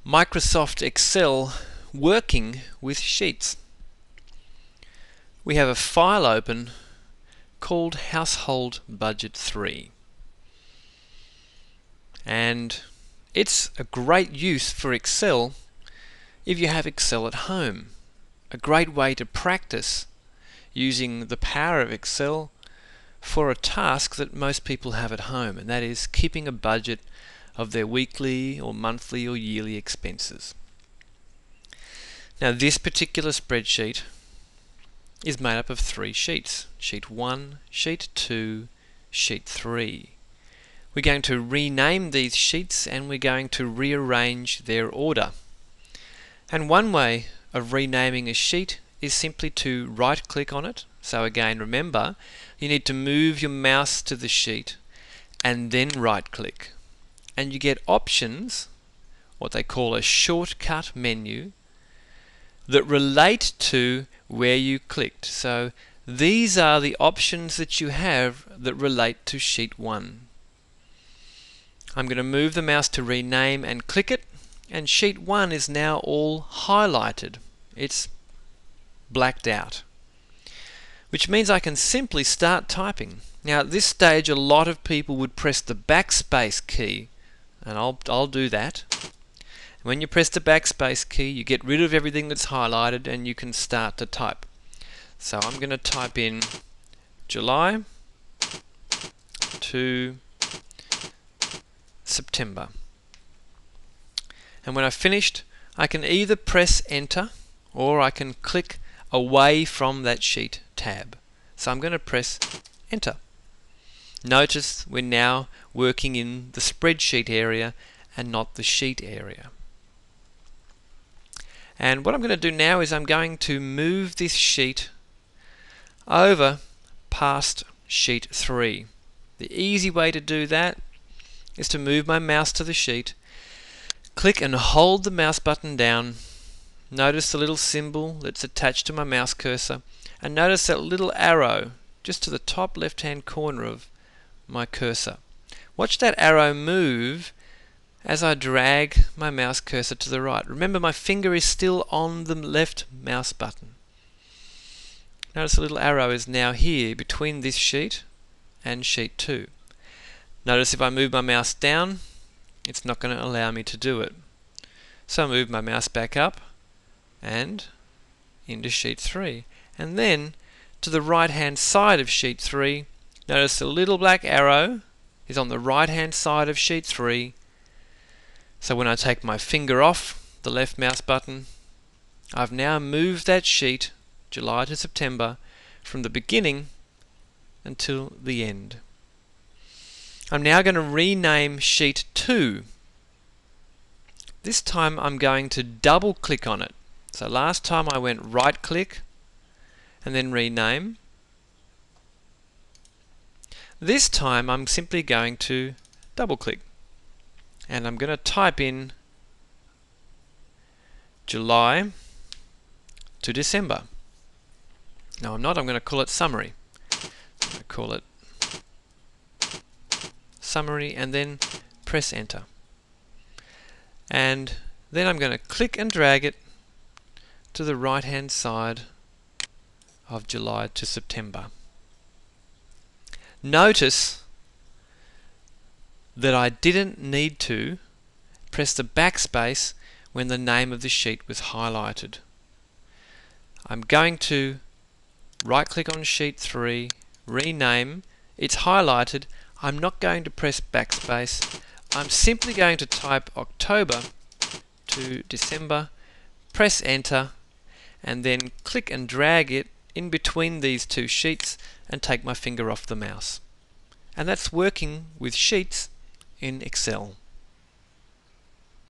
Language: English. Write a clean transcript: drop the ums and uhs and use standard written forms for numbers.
Microsoft Excel working with sheets. We have a file open called Household Budget 3, and it's a great use for Excel if you have Excel at home. A great way to practice using the power of Excel for a task that most people have at home, and that is keeping a budget of their weekly or monthly or yearly expenses. Now, this particular spreadsheet is made up of 3 sheets: sheet 1, sheet 2, sheet 3. We're going to rename these sheets and we're going to rearrange their order. And one way of renaming a sheet is simply to right click on it. So again, remember, you need to move your mouse to the sheet and then right click, and you get options, what they call a shortcut menu, that relate to where you clicked. So these are the options that you have that relate to sheet 1. I'm going to move the mouse to rename and click it, and sheet 1 is now all highlighted. It's blacked out, which means I can simply start typing. Now at this stage a lot of people would press the backspace key, and I'll do that. When you press the backspace key, you get rid of everything that's highlighted and you can start to type. So I'm going to type in July to September. And when I've finished, I can either press enter or I can click away from that sheet tab. So I'm going to press enter. Notice we're now working in the spreadsheet area and not the sheet area. And what I'm going to do now is I'm going to move this sheet over past sheet 3. The easy way to do that is to move my mouse to the sheet, click and hold the mouse button down. Notice the little symbol that's attached to my mouse cursor, and notice that little arrow just to the top left hand corner of my cursor. Watch that arrow move as I drag my mouse cursor to the right. Remember, my finger is still on the left mouse button. Notice the little arrow is now here between this sheet and sheet 2. Notice if I move my mouse down, it's not going to allow me to do it. So I move my mouse back up and into sheet 3. And then to the right hand side of sheet 3, notice the little black arrow is on the right hand side of sheet 3. So when I take my finger off the left mouse button, I've now moved that sheet, July to September, from the beginning until the end. I'm now going to rename sheet 2. This time I'm going to double click on it. So last time I went right click and then rename. This time I'm simply going to double click and I'm going to type in July to December. No, I'm not. I'm going to call it summary. I'm going to call it summary and then press enter. And then I'm going to click and drag it to the right hand side of July to September. Notice that I didn't need to press the backspace when the name of the sheet was highlighted. I'm going to right click on sheet 3, rename. It's highlighted. I'm not going to press backspace. I'm simply going to type October to December, press enter, and then click and drag it in between these 2 sheets and take my finger off the mouse. And that's working with sheets in Excel.